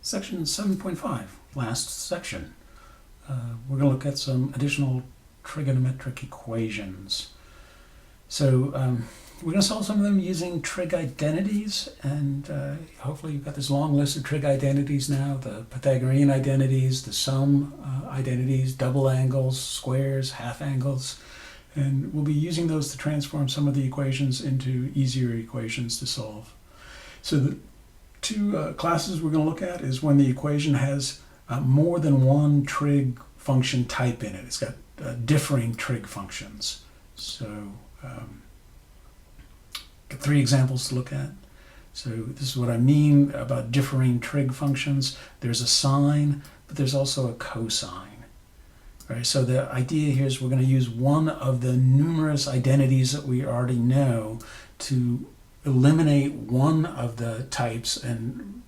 Section 7.5, last section. We're going to look at some additional trigonometric equations. So we're going to solve some of them using trig identities, and hopefully you've got this long list of trig identities now, the Pythagorean identities, the sum identities, double angles, squares, half angles, and we'll be using those to transform some of the equations into easier equations to solve. So the two classes we're going to look at is when the equation has more than one trig function type in it. It's got differing trig functions. So got three examples to look at. So this is what I mean about differing trig functions. There's a sine, but there's also a cosine. All right, so the idea here is we're going to use one of the numerous identities that we already know to eliminate one of the types and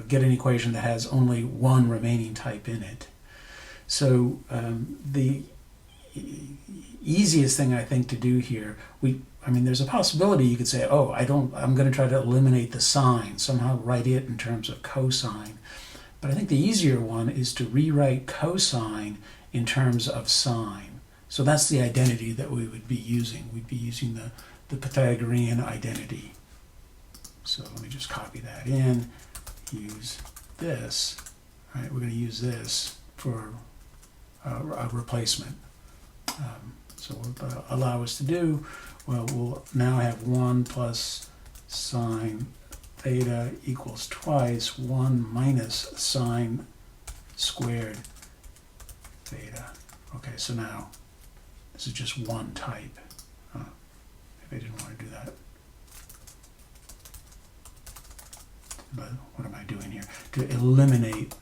get an equation that has only one remaining type in it. So the easiest thing I think to do here, there's a possibility you could say, oh, I'm going to try to eliminate the sine, somehow write it in terms of cosine. But I think the easier one is to rewrite cosine in terms of sine. So that's the identity that we would be using. We'd be using the Pythagorean identity. So let me just copy that in, use this. All right, we're going to use this for a replacement. So what will allow us to do, well, we'll now have 1 plus sine theta equals twice 1 minus sine squared theta. Okay, so now this is just one type. Maybe I didn't want to do that. But what am I doing here? To eliminate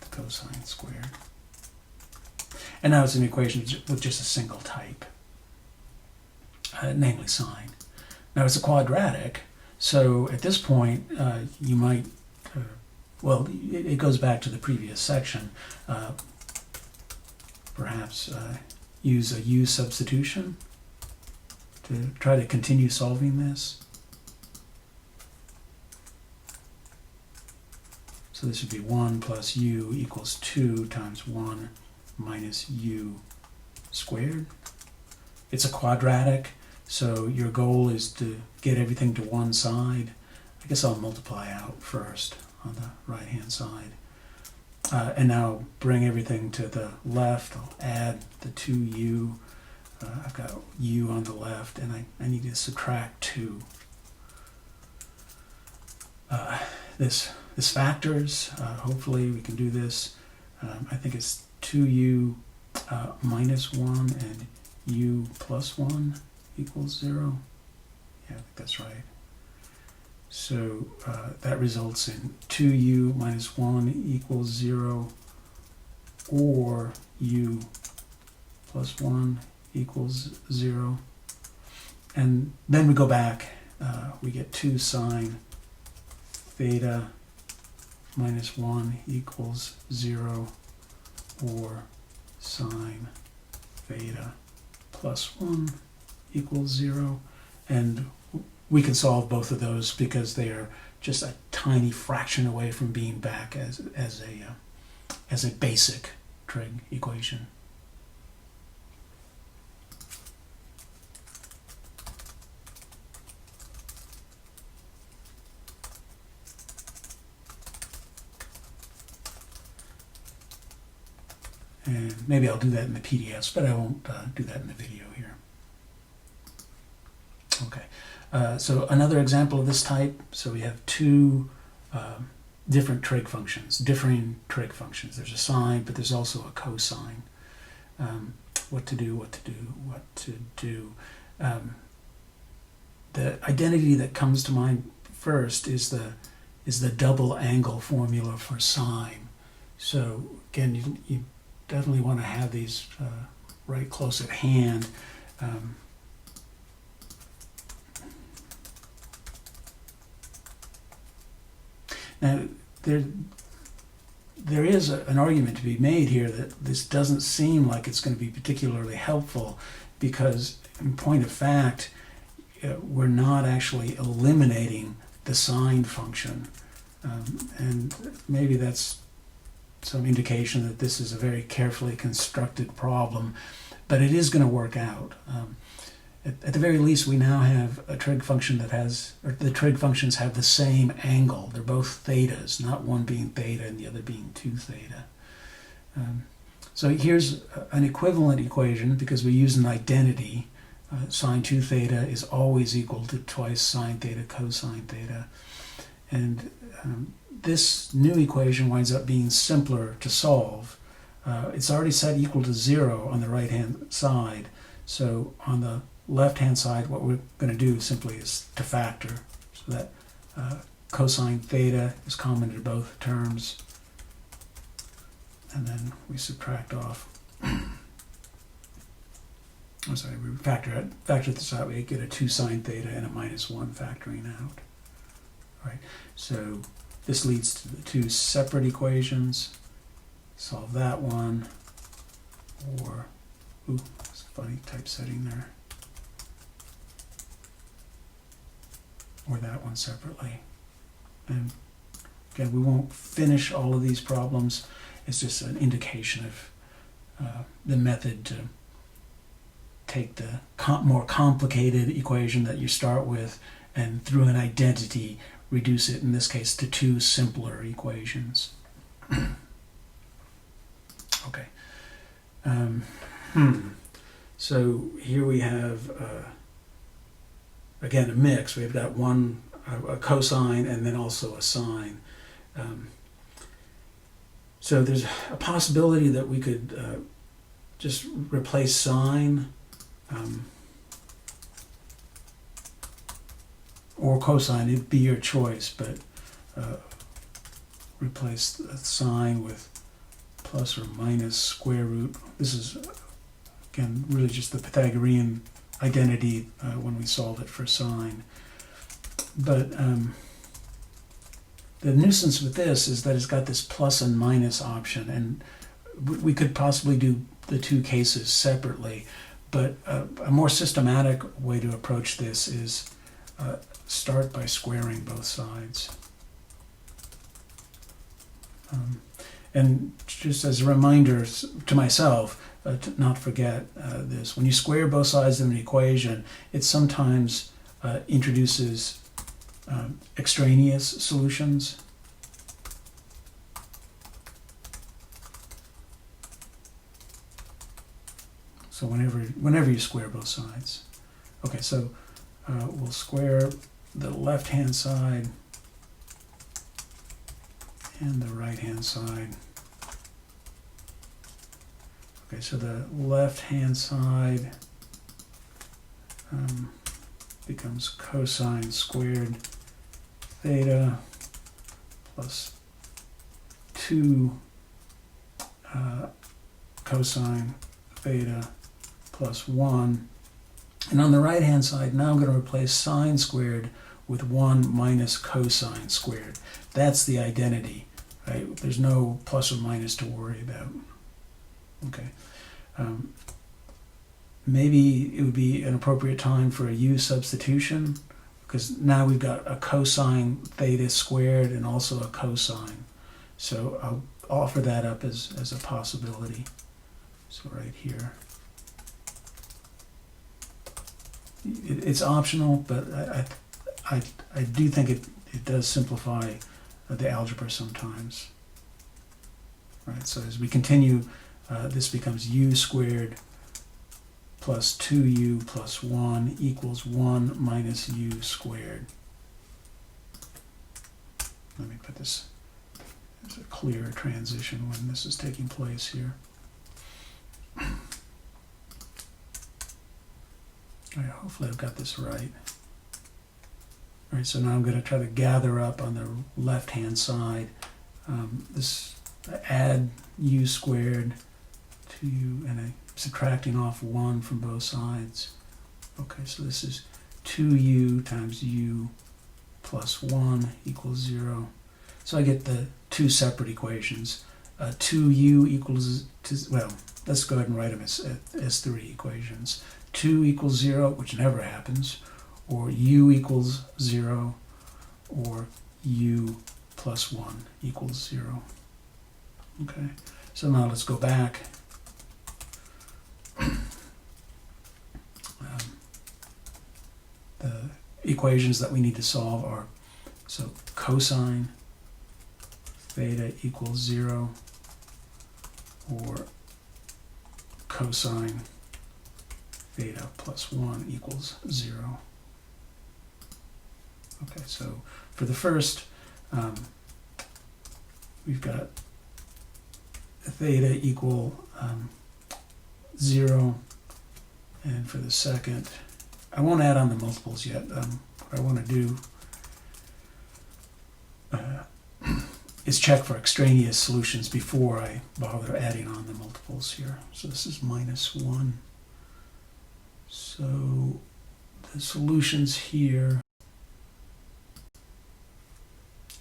the cosine squared. And now it's an equation with just a single type, namely sine. Now it's a quadratic, so at this point you might, it goes back to the previous section, perhaps use a u substitution to try to continue solving this. So this would be 1 plus u equals 2 times 1 minus u squared. It's a quadratic, so your goal is to get everything to one side. I guess I'll multiply out first on the right-hand side. And now bring everything to the left. I'll add the 2u. I've got u on the left, and I need to subtract 2. This factors. Hopefully we can do this. I think it's 2u minus 1 and u plus 1 equals 0. Yeah, I think that's right. So that results in 2u minus 1 equals 0, or u plus 1 equals 0. And then we go back, we get 2 sine theta minus 1 equals 0, or sine theta plus 1 equals 0. And we can solve both of those because they are just a tiny fraction away from being back as a basic trig equation. And maybe I'll do that in the PDFs, but I won't do that in the video here. Okay, so another example of this type. So we have two different trig functions, differing trig functions. There's a sine, but there's also a cosine. What to do. The identity that comes to mind first is the double angle formula for sine. So again, you definitely want to have these right close at hand. Now, there is an argument to be made here that this doesn't seem like it's going to be particularly helpful because, in point of fact, we're not actually eliminating the sine function. And maybe that's some indication that this is a very carefully constructed problem, but it is going to work out. At the very least, we now have a trig function that has, or the trig functions have the same angle. They're both thetas, not one being theta and the other being 2 theta. So here's an equivalent equation because we use an identity. Sine 2 theta is always equal to twice sine theta cosine theta. And this new equation winds up being simpler to solve. It's already set equal to 0 on the right-hand side. So on the left-hand side, what we're going to do simply is to factor. So that cosine theta is common to both terms. And then we subtract off. I'm sorry, we factor this out. We get a 2 sine theta and a minus 1 factoring out. All right, so this leads to the 2 separate equations. Solve that one. Or, ooh, it's a funny typesetting there. Or that one separately. And again, we won't finish all of these problems. It's just an indication of the method to take the more complicated equation that you start with and through an identity reduce it, in this case, to 2 simpler equations. Okay. So here we have, again, a mix. We've got one, a cosine, and then also a sine. So there's a possibility that we could just replace sine or cosine. It'd be your choice, but replace the sine with plus or minus square root. This is, again, really just the Pythagorean identity when we solve it for sine. But the nuisance with this is that it's got this plus and minus option, and we could possibly do the 2 cases separately, but a more systematic way to approach this is start by squaring both sides. And just as a reminder to myself, to not forget this, when you square both sides of an equation, it sometimes introduces extraneous solutions. So whenever you square both sides. Okay, so we'll square the left-hand side and the right-hand side. Okay, so the left-hand side becomes cosine squared theta plus 2 cosine theta plus 1. And on the right-hand side, now I'm going to replace sine squared with 1 minus cosine squared. That's the identity, right? There's no plus or minus to worry about. Okay. Maybe it would be an appropriate time for a u substitution, because now we've got a cosine theta squared and also a cosine. So I'll offer that up as a possibility. So right here. It's optional, but I do think it does simplify the algebra sometimes. Right, so as we continue, this becomes u squared plus 2u plus 1 equals 1 minus u squared. Let me put this as a clearer transition when this is taking place here. All right, hopefully I've got this right. All right, so now I'm going to try to gather up on the left-hand side. This add u squared to u, and I'm subtracting off 1 from both sides. Okay, so this is 2u times u plus 1 equals 0. So I get the 2 separate equations. 2u equals, well, let's go ahead and write them as 3 equations. 2 equals 0, which never happens, or u equals 0, or u plus 1 equals 0. Okay, so now let's go back. The equations that we need to solve are, so cosine theta equals 0, or cosine theta plus 1 equals 0. Okay, so for the first, we've got theta equal 0, and for the second, I won't add on the multiples yet. What I want to do is check for extraneous solutions before I bother adding on the multiples here. So this is minus 1. So the solutions here,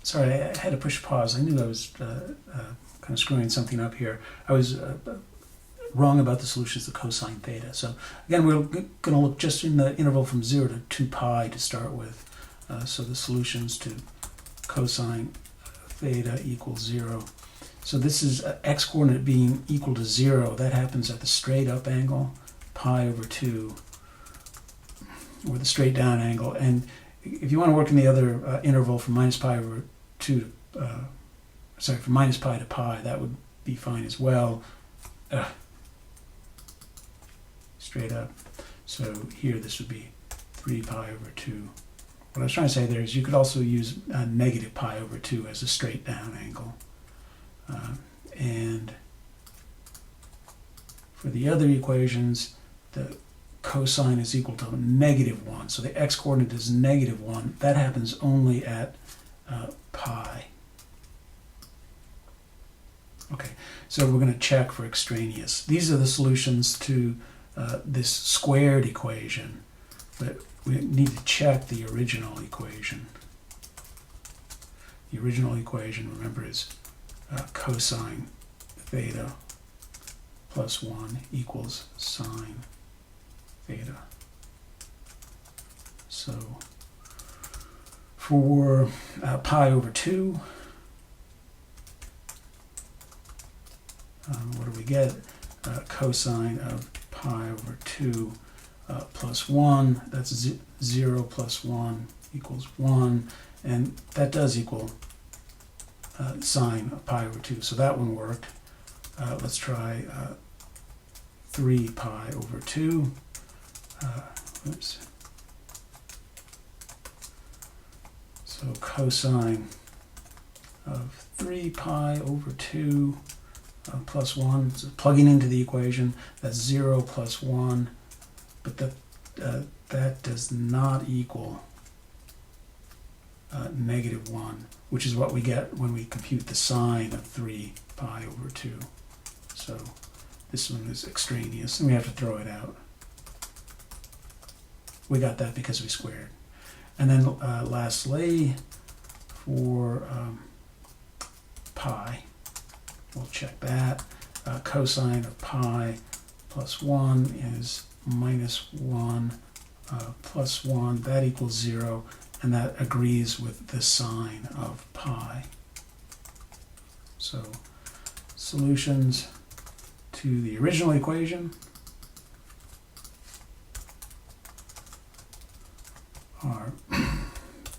sorry, I had to push pause. I knew I was kind of screwing something up here. I was wrong about the solutions to cosine theta. So again, we're going to look just in the interval from 0 to 2 pi to start with. So the solutions to cosine theta equals 0. So this is x coordinate being equal to 0. That happens at the straight up angle, pi over 2, or the straight down angle. And if you want to work in the other interval from minus pi over 2 to, from minus pi to pi, that would be fine as well. Straight up. So here this would be 3 pi over 2. What I was trying to say there is you could also use negative pi over 2 as a straight down angle. And for the other equations, the cosine is equal to negative 1. So the x-coordinate is negative 1. That happens only at pi. Okay, so we're going to check for extraneous. These are the solutions to this squared equation, but we need to check the original equation. The original equation, remember, is cosine theta plus 1 equals sine theta. So for pi over 2, what do we get? Cosine of pi over 2 plus 1, that's 0 plus 1 equals 1, and that does equal sine of pi over 2, so that one worked. Let's try 3 pi over 2. Oops. So cosine of 3 pi over 2 plus 1, so plugging into the equation, that's 0 plus 1, but that does not equal negative 1, which is what we get when we compute the sine of 3 pi over 2. So this one is extraneous, and we have to throw it out. We got that because we squared. And then lastly, for pi, we'll check that. Cosine of pi plus 1 is minus 1 plus 1. That equals 0, and that agrees with the sine of pi. So solutions to the original equation are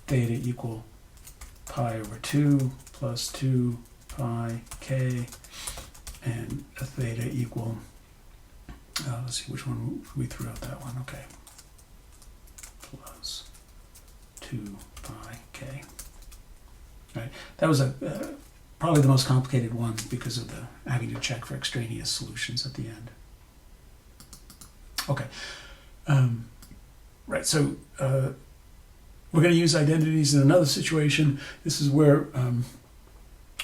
theta equal pi over 2 plus 2 pi k, and a theta equal, let's see which one we threw out, that one, okay, plus 2 pi k. All right, that was probably the most complicated one because of the having to check for extraneous solutions at the end. Okay, right, so we're going to use identities in another situation. This is where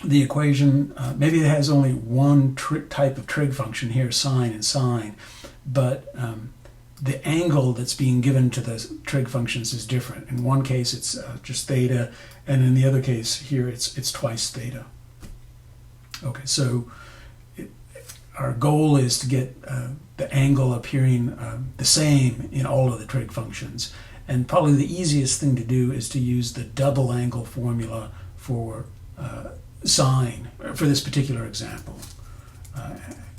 the equation, maybe it has only one type of trig function here, sine and sine, but the angle that's being given to the trig functions is different. In one case it's just theta, and in the other case here it's twice theta. Okay, so our goal is to get the angle appearing the same in all of the trig functions. And probably the easiest thing to do is to use the double angle formula for sine, for this particular example.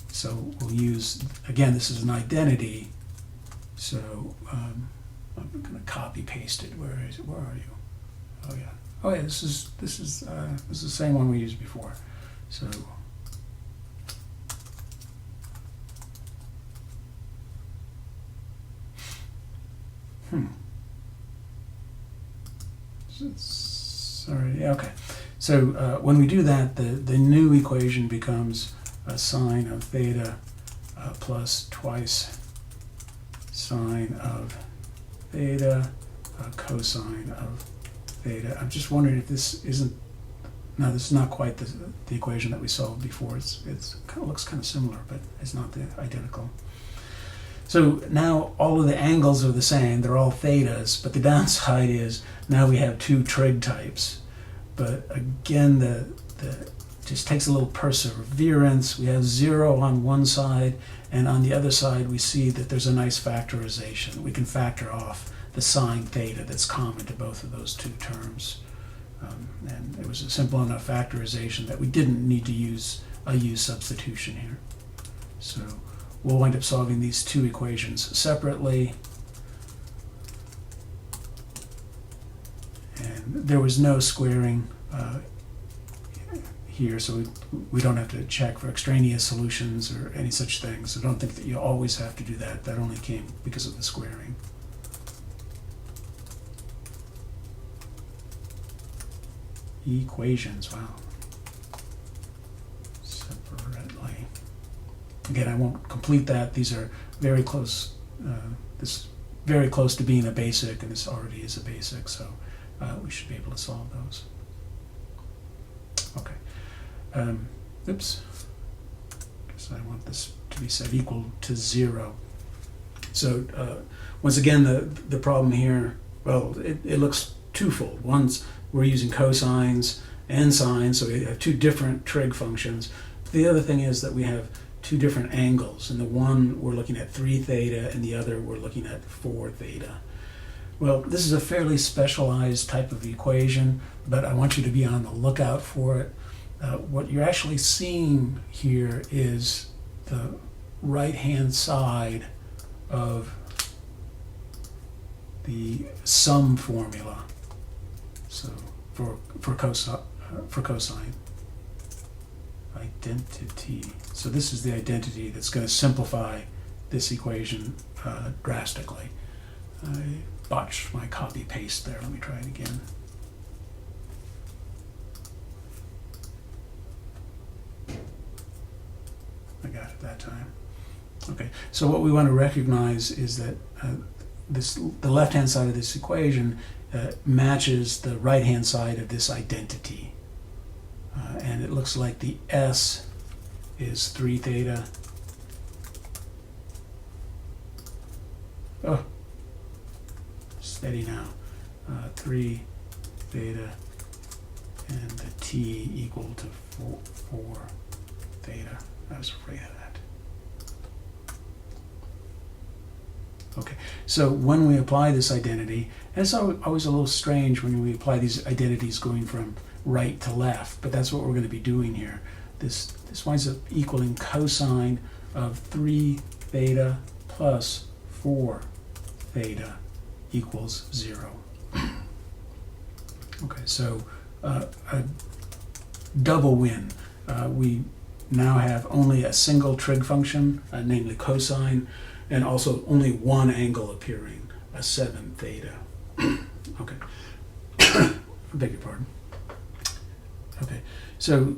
So we'll use, again, this is an identity, so I'm going to copy paste it. Where is it? Where are you? Oh yeah. Oh yeah. This is the same one we used before. So sorry. Yeah, okay. So when we do that, the new equation becomes a sine of theta plus twice sine of theta cosine of theta. I'm just wondering if this isn't, no, this is not quite the equation that we solved before. It's kind of looks kind of similar, but it's not the identical. So now all of the angles are the same. They're all thetas, but the downside is now we have two trig types. But again, the just takes a little perseverance. We have 0 on one side, and on the other side we see that there's a nice factorization. We can factor off the sine theta that's common to both of those two terms. And it was a simple enough factorization that we didn't need to use a u substitution here. So we'll wind up solving these two equations separately. And there was no squaring here, so we don't have to check for extraneous solutions or any such thing. So don't think that you always have to do that. That only came because of the squaring. Equations, wow. Separately. Again, I won't complete that. These are very close. This is very close to being a basic, and this already is a basic, so we should be able to solve those. Okay. Oops. Guess I want this to be set equal to 0. So once again, the problem here, well, it looks twofold. One's we're using cosines and sines, so we have two different trig functions. The other thing is that we have two different angles. In the one, we're looking at 3 theta, and the other, we're looking at 4 theta. Well, this is a fairly specialized type of equation, but I want you to be on the lookout for it. What you're actually seeing here is the right-hand side of the sum formula. So for cosine identity. So this is the identity that's going to simplify this equation drastically. I botched my copy paste there. Let me try it again. I got it that time. Okay, so what we want to recognize is that the left-hand side of this equation matches the right-hand side of this identity. And it looks like the S is 3 theta. Oh, steady now. 3 theta, and the T equal to 4 theta. I was afraid of that. Okay, so when we apply this identity, and it's always a little strange when we apply these identities going from right to left, but that's what we're going to be doing here. This winds up equaling cosine of 3 theta plus 4 theta equals 0. Okay, so a double win. We now have only a single trig function, namely cosine, and also only one angle appearing, a 7 theta. Okay, I beg your pardon. Okay, so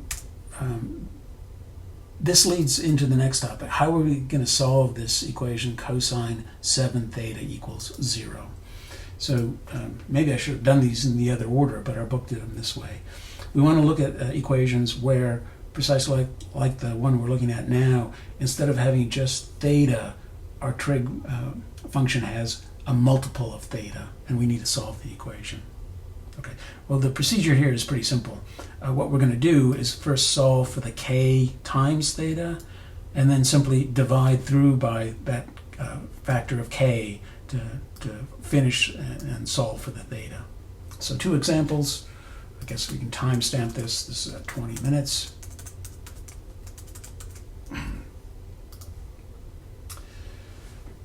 this leads into the next topic. How are we going to solve this equation cosine 7 theta equals 0? So maybe I should have done these in the other order, but our book did them this way. We want to look at equations where, precisely like the one we're looking at now, instead of having just theta, our trig function has a multiple of theta, and we need to solve the equation. Okay, well, the procedure here is pretty simple. What we're going to do is first solve for the k times theta, and then simply divide through by that factor of k to finish and solve for the theta. So 2 examples. I guess we can timestamp this. This is at 20 minutes.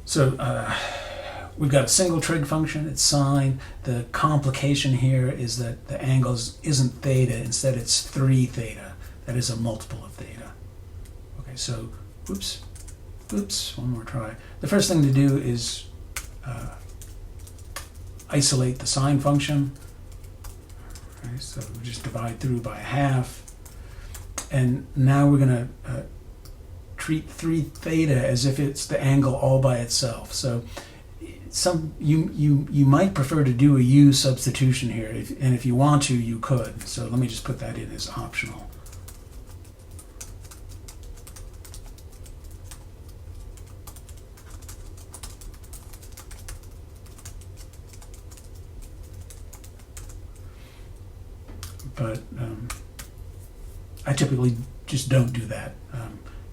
So we've got a single trig function, it's sine. The complication here is that the angle isn't theta, instead it's 3 theta. That is a multiple of theta. Okay, so, oops, one more try. The first thing to do is isolate the sine function. Okay, so we just divide through by 1/2. And now we're going to treat 3 theta as if it's the angle all by itself. So you might prefer to do a u substitution here, and if you want to, you could. So let me just put that in as optional. But I typically just don't do that.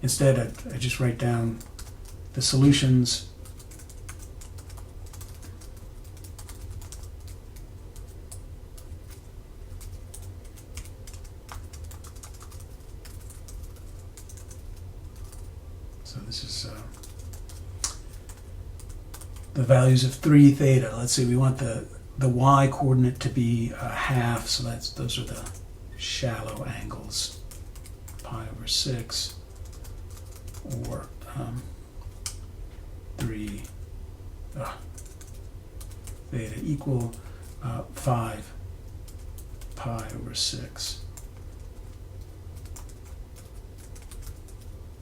Instead, I just write down the solutions so this is the values of 3 theta. Let's see, we want the y coordinate to be 1/2, so those are the shallow angles, pi over 6, or 3 theta equal 5 pi over 6.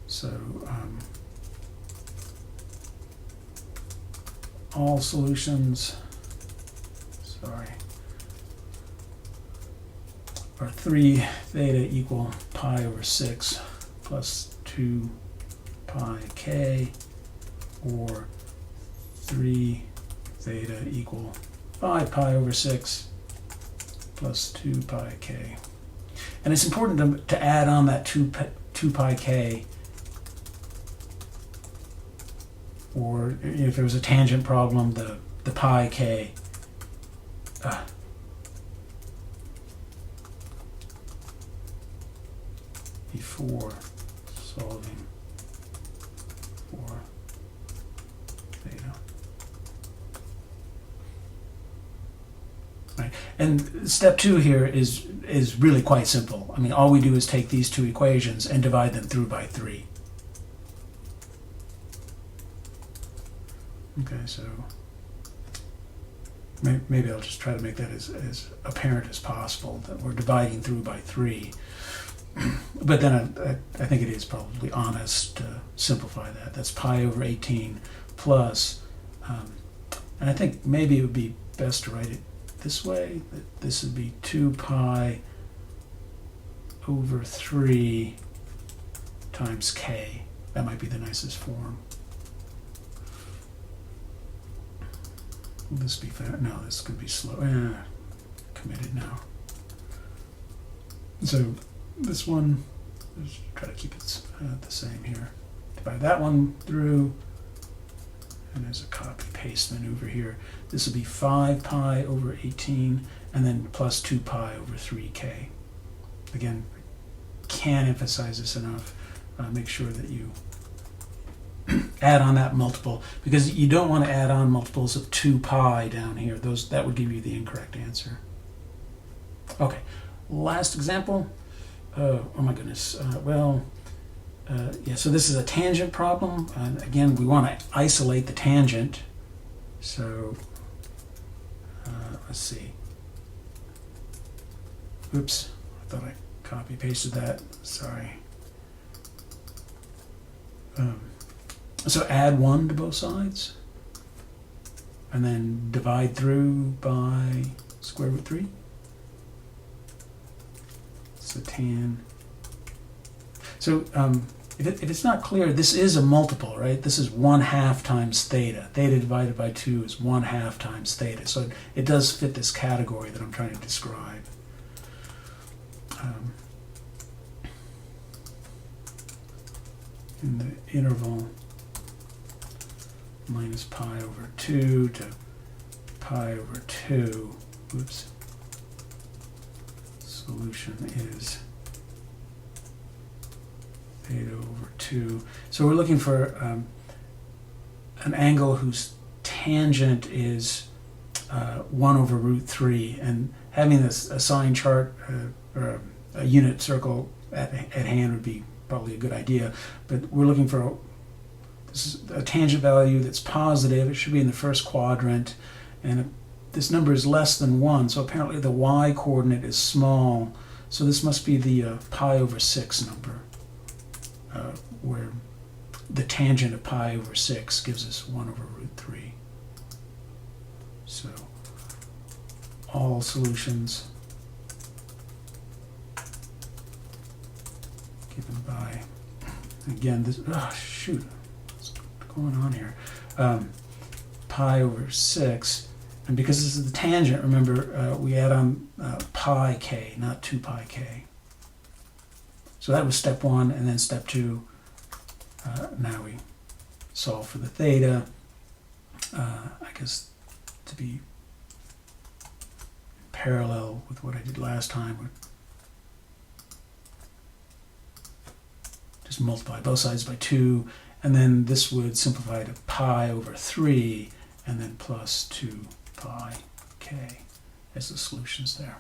So all solutions, are 3 theta equal pi over 6 plus 2 pi k, or 3 theta equal 5 pi over 6 plus 2 pi k. And it's important to add on that 2 pi k, or if there was a tangent problem, the pi k. Before solving for theta. Right. And step 2 here is really quite simple. I mean, all we do is take these 2 equations and divide them through by 3. Okay, so maybe I'll just try to make that as apparent as possible, that we're dividing through by 3. But then I think it is probably honest to simplify that. That's pi over 18 plus, and I think maybe it would be best to write it this way, that this would be 2 pi over 3 times k. That might be the nicest form. Will this be fair? No, this could be slow. Committed now. So this one, let's try to keep it the same here. Divide that one through, and there's a copy paste maneuver here. This will be 5 pi over 18, and then plus 2 pi over 3k. Again, can't emphasize this enough. Make sure that you add on that multiple, because you don't want to add on multiples of 2 pi down here. That would give you the incorrect answer. Okay, last example. Oh my goodness. Yeah, so this is a tangent problem. And again, we want to isolate the tangent. So let's see. Oops, I thought I copy pasted that. Sorry. So add 1 to both sides, and then divide through by square root 3. So tan. So if it's not clear, this is a multiple, right? This is 1/2 times theta. Theta divided by 2 is 1/2 times theta. So it does fit this category that I'm trying to describe. In the interval minus pi over 2 to pi over 2. Oops. Solution is theta over 2. So we're looking for an angle whose tangent is 1 over root 3, and having this a sign chart or a unit circle at hand would be probably a good idea, but we're looking for this is a tangent value that's positive. It should be in the first quadrant, and this number is less than 1, so apparently the y coordinate is small, so this must be the pi over 6 number, where the tangent of pi over 6 gives us 1 over root 3. So all solutions given by, again, this, oh shoot, what's going on here? Pi over 6, and because this is the tangent, remember, we add on pi k, not 2 pi k. So that was step 1, and then step 2, now we solve for the theta. I guess to be parallel with what I did last time, just multiply both sides by 2, and then this would simplify to pi over 3, and then plus 2 pi k as the solutions there.